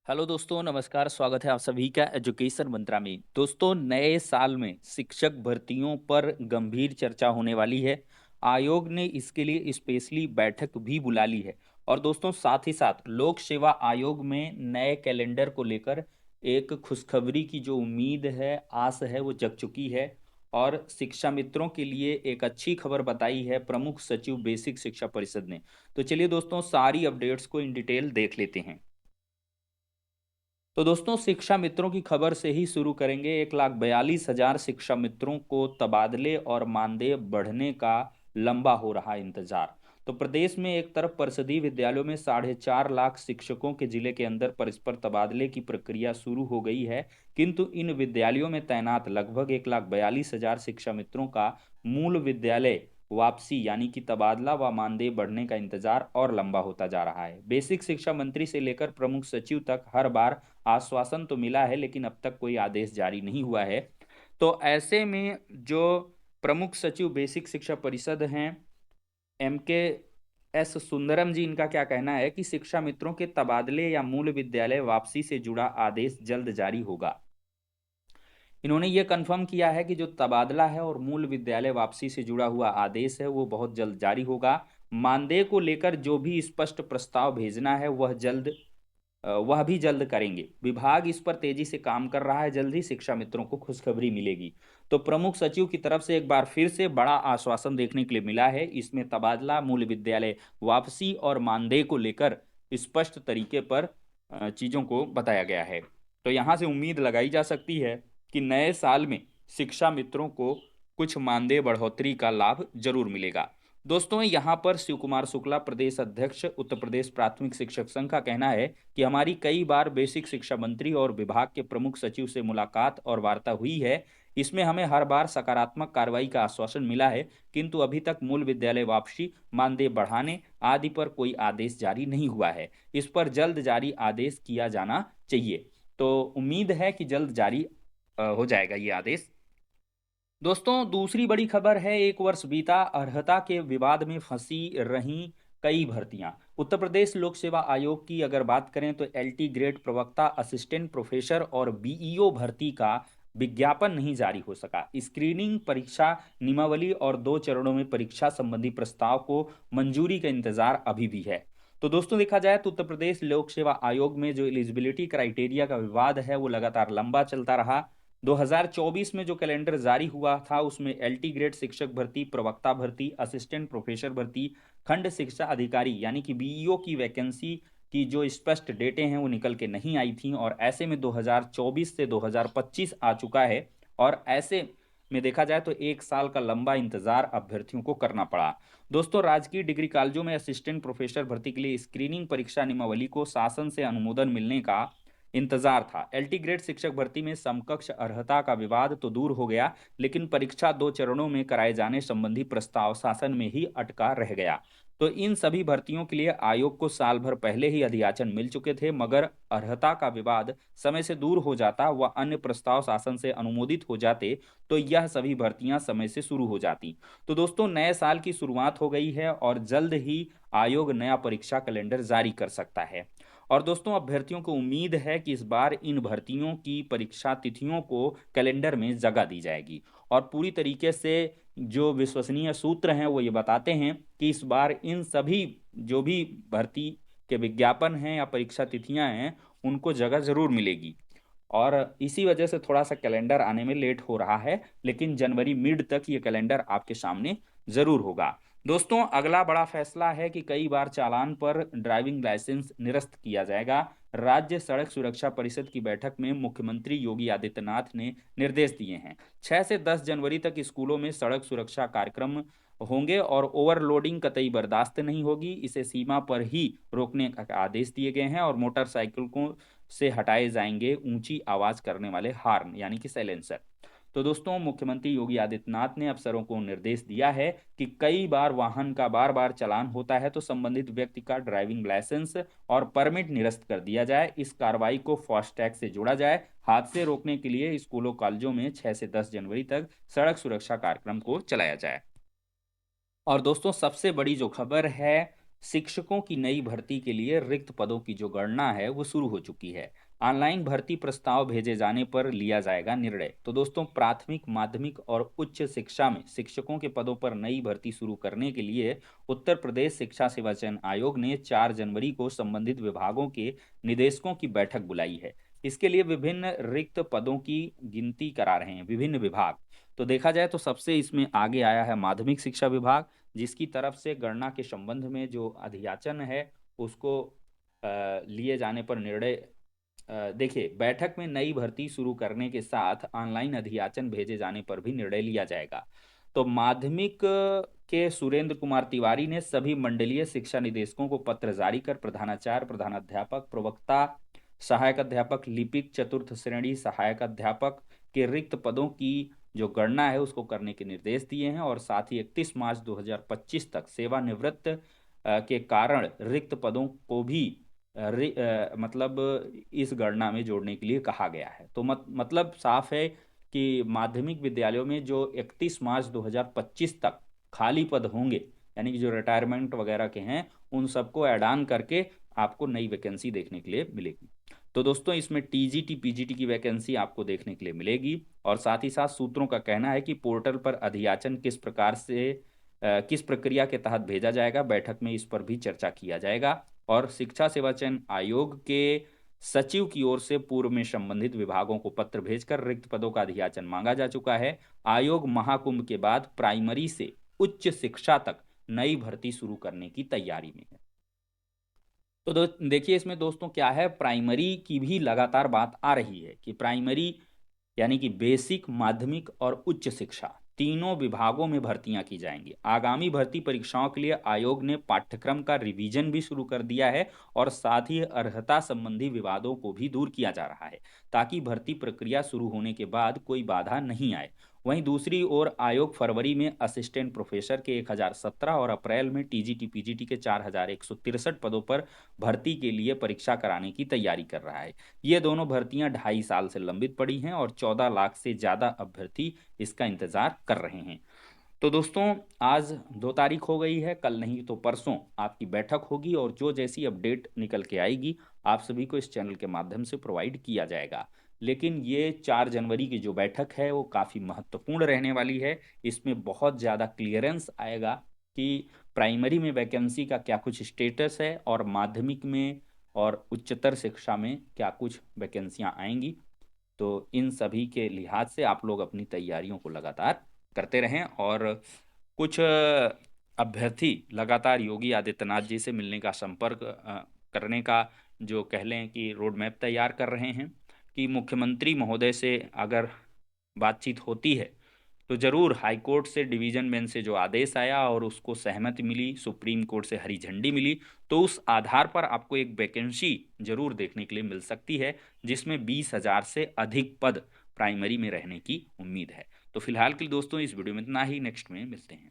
Hello दोस्तों, नमस्कार। स्वागत है आप सभी का एजुकेशन मंत्रा में। दोस्तों, नए साल में शिक्षक भर्तियों पर गंभीर चर्चा होने वाली है। आयोग ने इसके लिए स्पेशली बैठक भी बुला ली है। और दोस्तों, साथ ही साथ लोक सेवा आयोग में नए कैलेंडर को लेकर एक खुशखबरी की जो उम्मीद है, आस है, वो जग चुकी है। और शिक्षा मित्रों के लिए एक अच्छी खबर बताई है प्रमुख सचिव बेसिक शिक्षा परिषद ने। तो चलिए दोस्तों, सारी अपडेट्स को इन डिटेल देख लेते हैं। तो दोस्तों, शिक्षा मित्रों की खबर से ही शुरू करेंगे। 1,42,000 शिक्षा मित्रों को तबादले और मानदेय बढ़ने का लंबा हो रहा इंतजार। तो प्रदेश में एक तरफ परिषदीय विद्यालयों में 4.5 लाख शिक्षकों के जिले के अंदर परस्पर तबादले की प्रक्रिया शुरू हो गई है, किंतु इन विद्यालयों में तैनात लगभग 1,42,000 शिक्षा मित्रों का मूल विद्यालय वापसी यानी कि तबादला व मानदेय बढ़ने का इंतजार और लंबा होता जा रहा है। बेसिक शिक्षा मंत्री से लेकर प्रमुख सचिव तक हर बार आश्वासन तो मिला है, लेकिन अब तक कोई आदेश जारी नहीं हुआ है। तो ऐसे में जो प्रमुख सचिव बेसिक शिक्षा परिषद हैं, MK S सुंदरम जी, इनका क्या कहना है कि शिक्षा मित्रों के तबादले या मूल विद्यालय वापसी से जुड़ा आदेश जल्द जारी होगा। इन्होंने ये कन्फर्म किया है कि जो तबादला है और मूल विद्यालय वापसी से जुड़ा हुआ आदेश है, वो बहुत जल्द जारी होगा। मानदेय को लेकर जो भी स्पष्ट प्रस्ताव भेजना है वह भी जल्द करेंगे। विभाग इस पर तेजी से काम कर रहा है। जल्द ही शिक्षा मित्रों को खुशखबरी मिलेगी। तो प्रमुख सचिव की तरफ से एक बार फिर से बड़ा आश्वासन देखने के लिए मिला है। इसमें तबादला, मूल विद्यालय वापसी और मानदेय को लेकर स्पष्ट तरीके पर चीजों को बताया गया है। तो यहां से उम्मीद लगाई जा सकती है कि नए साल में शिक्षा मित्रों को कुछ मानदेय बढ़ोतरी का लाभ जरूर मिलेगा। दोस्तों, यहाँ पर शिव कुमार शुक्ला, प्रदेश अध्यक्ष, उत्तर प्रदेश प्राथमिक शिक्षक संघ का कहना है कि हमारी कई बार बेसिक शिक्षा मंत्री और विभाग के प्रमुख सचिव से मुलाकात और वार्ता हुई है। इसमें हमें हर बार सकारात्मक कार्रवाई का आश्वासन मिला है, किंतु अभी तक मूल विद्यालय वापसी, मानदेय बढ़ाने आदि पर कोई आदेश जारी नहीं हुआ है। इस पर जल्द जारी आदेश किया जाना चाहिए। तो उम्मीद है कि जल्द जारी हो जाएगा ये आदेश। दोस्तों, दूसरी बड़ी खबर है, एक वर्ष बीता, अर्हता के विवाद में फंसी रहीं कई भर्तियां। उत्तर प्रदेश लोक सेवा आयोग की अगर बात करें तो LT ग्रेड प्रवक्ता, असिस्टेंट प्रोफेसर और BEO भर्ती का विज्ञापन नहीं जारी हो सका। स्क्रीनिंग परीक्षा नियमावली और 2 चरणों में परीक्षा संबंधी प्रस्ताव को मंजूरी का इंतजार अभी भी है। तो दोस्तों, देखा जाए तो उत्तर प्रदेश लोक सेवा आयोग में जो एलिजिबिलिटी क्राइटेरिया का विवाद है, वो लगातार लंबा चलता रहा। 2024 में जो कैलेंडर जारी हुआ था, उसमें LT ग्रेड शिक्षक भर्ती, प्रवक्ता भर्ती, असिस्टेंट प्रोफेसर भर्ती, खंड शिक्षा अधिकारी यानी कि BEO की वैकेंसी की जो स्पष्ट डेटें हैं, वो निकल के नहीं आई थी। और ऐसे में 2024 से 2025 आ चुका है। और ऐसे में देखा जाए तो 1 साल का लंबा इंतजार अभ्यर्थियों को करना पड़ा। दोस्तों, राजकीय डिग्री कॉलेजों में असिस्टेंट प्रोफेसर भर्ती के लिए स्क्रीनिंग परीक्षा नियमावली को शासन से अनुमोदन मिलने का इंतजार था। LT ग्रेड शिक्षक भर्ती में समकक्ष अर्हता का विवाद तो दूर हो गया, लेकिन परीक्षा 2 चरणों में कराए जाने संबंधी प्रस्ताव शासन में ही अटका रह गया। तो इन सभी भर्तियों के लिए आयोग को साल भर पहले ही अधियाचन मिल चुके थे, मगर अर्हता का विवाद समय से दूर हो जाता व अन्य प्रस्ताव शासन से अनुमोदित हो जाते, तो यह सभी भर्तियां समय से शुरू हो जाती। तो दोस्तों, नए साल की शुरुआत हो गई है और जल्द ही आयोग नया परीक्षा कैलेंडर जारी कर सकता है। और दोस्तों, अभ्यर्थियों को उम्मीद है कि इस बार इन भर्तियों की परीक्षा तिथियों को कैलेंडर में जगह दी जाएगी। और पूरी तरीके से जो विश्वसनीय सूत्र हैं, वो ये बताते हैं कि इस बार इन सभी जो भी भर्ती के विज्ञापन हैं या परीक्षा तिथियां हैं, उनको जगह जरूर मिलेगी। और इसी वजह से थोड़ा सा कैलेंडर आने में लेट हो रहा है, लेकिन जनवरी मिड तक ये कैलेंडर आपके सामने जरूर होगा। दोस्तों, अगला बड़ा फैसला है कि कई बार चालान पर ड्राइविंग लाइसेंस निरस्त किया जाएगा। राज्य सड़क सुरक्षा परिषद की बैठक में मुख्यमंत्री योगी आदित्यनाथ ने निर्देश दिए हैं। 6 से 10 जनवरी तक स्कूलों में सड़क सुरक्षा कार्यक्रम होंगे और ओवरलोडिंग कतई बर्दाश्त नहीं होगी। इसे सीमा पर ही रोकने का आदेश दिए गए हैं और मोटरसाइकिल को से हटाए जाएंगे ऊंची आवाज करने वाले हार्न यानी कि साइलेंसर। तो दोस्तों, मुख्यमंत्री योगी आदित्यनाथ ने अफसरों को निर्देश दिया है कि कई बार वाहन का बार बार चालान होता है तो संबंधित व्यक्ति का ड्राइविंग लाइसेंस और परमिट निरस्त कर दिया जाए। इस कार्रवाई को फास्टैग से जोड़ा जाए। हादसे रोकने के लिए स्कूलों कॉलेजों में 6 से 10 जनवरी तक सड़क सुरक्षा कार्यक्रम को चलाया जाए। और दोस्तों, सबसे बड़ी जो खबर है, शिक्षकों की नई भर्ती के लिए रिक्त पदों की जो गणना है वो शुरू हो चुकी है। ऑनलाइन भर्ती प्रस्ताव भेजे जाने पर लिया जाएगा निर्णय। तो दोस्तों, प्राथमिक, माध्यमिक और उच्च शिक्षा में शिक्षकों के पदों पर नई भर्ती शुरू करने के लिए उत्तर प्रदेश शिक्षा सेवा चयन आयोग ने 4 जनवरी को संबंधित विभागों के निदेशकों की बैठक बुलाई है। इसके लिए विभिन्न रिक्त पदों की गिनती करा रहे हैं विभिन्न विभाग। तो देखा जाए तो सबसे इसमें आगे आया है माध्यमिक शिक्षा विभाग, जिसकी तरफ से गणना के संबंध में जो अधियाचन है उसको लिए जाने पर निर्णय। देखिए, बैठक में नई भर्ती शुरू करने के साथ ऑनलाइन अधियाचन भेजे जाने पर भी निर्णय लिया जाएगा। तो माध्यमिक के सुरेंद्र कुमार तिवारी ने सभी मंडलीय शिक्षा निदेशकों को पत्र जारी कर प्रधानाचार्य, प्रधानाध्यापक, प्रवक्ता, सहायक अध्यापक, लिपिक, चतुर्थ श्रेणी सहायक अध्यापक के रिक्त पदों की जो गणना है उसको करने के निर्देश दिए हैं, और साथ ही 31 मार्च 2025 तक सेवानिवृत्त के कारण रिक्त पदों को भी मतलब इस गणना में जोड़ने के लिए कहा गया है। तो मतलब साफ है कि माध्यमिक विद्यालयों में जो 31 मार्च 2025 तक खाली पद होंगे, यानी कि जो रिटायरमेंट वगैरह के हैं, उन सबको ऐड ऑन करके आपको नई वैकेंसी देखने के लिए मिलेगी। तो दोस्तों, इसमें टीजीटी पीजीटी की वैकेंसी आपको देखने के लिए मिलेगी। और साथ ही साथ सूत्रों का कहना है कि पोर्टल पर अधियाचन किस प्रकार से किस प्रक्रिया के तहत भेजा जाएगा, बैठक में इस पर भी चर्चा किया जाएगा। और शिक्षा सेवा चयन आयोग के सचिव की ओर से पूर्व में संबंधित विभागों को पत्र भेजकर रिक्त पदों का अधियाचन मांगा जा चुका है। आयोग महाकुंभ के बाद प्राइमरी से उच्च शिक्षा तक नई भर्ती शुरू करने की तैयारी में है। तो देखिए, इसमें दोस्तों क्या है, प्राइमरी की भी लगातार बात आ रही है कि प्राइमरी यानी कि बेसिक, माध्यमिक और उच्च शिक्षा तीनों विभागों में भर्तियां की जाएंगी। आगामी भर्ती परीक्षाओं के लिए आयोग ने पाठ्यक्रम का रिवीजन भी शुरू कर दिया है, और साथ ही अर्हता संबंधी विवादों को भी दूर किया जा रहा है, ताकि भर्ती प्रक्रिया शुरू होने के बाद कोई बाधा नहीं आए। वहीं दूसरी ओर आयोग फरवरी में असिस्टेंट प्रोफेसर के 1017 और अप्रैल में टीजीटी पीजीटी के 4163 पदों पर भर्ती के लिए परीक्षा कराने की तैयारी कर रहा है। ये दोनों भर्तियां 2.5 साल से लंबित पड़ी हैं, और 14 लाख से ज़्यादा अभ्यर्थी इसका इंतजार कर रहे हैं। तो दोस्तों, आज 2 तारीख हो गई है, कल नहीं तो परसों आपकी बैठक होगी, और जो जैसी अपडेट निकल के आएगी आप सभी को इस चैनल के माध्यम से प्रोवाइड किया जाएगा। लेकिन ये 4 जनवरी की जो बैठक है वो काफ़ी महत्वपूर्ण रहने वाली है। इसमें बहुत ज़्यादा क्लियरेंस आएगा कि प्राइमरी में वैकेंसी का क्या कुछ स्टेटस है, और माध्यमिक में और उच्चतर शिक्षा में क्या कुछ वैकेंसियां आएंगी। तो इन सभी के लिहाज से आप लोग अपनी तैयारियों को लगातार करते रहें, और कुछ अभ्यर्थी लगातार योगी आदित्यनाथ जी से मिलने का, संपर्क करने का जो कह लें कि रोड मैप तैयार कर रहे हैं, कि मुख्यमंत्री महोदय से अगर बातचीत होती है तो जरूर हाईकोर्ट से डिवीजन बेंच से जो आदेश आया और उसको सहमति मिली, सुप्रीम कोर्ट से हरी झंडी मिली, तो उस आधार पर आपको एक वैकेंसी जरूर देखने के लिए मिल सकती है, जिसमें 20,000 से अधिक पद प्राइमरी में रहने की उम्मीद है। तो फिलहाल के लिए दोस्तों इस वीडियो में इतना ही, नेक्स्ट में मिलते हैं।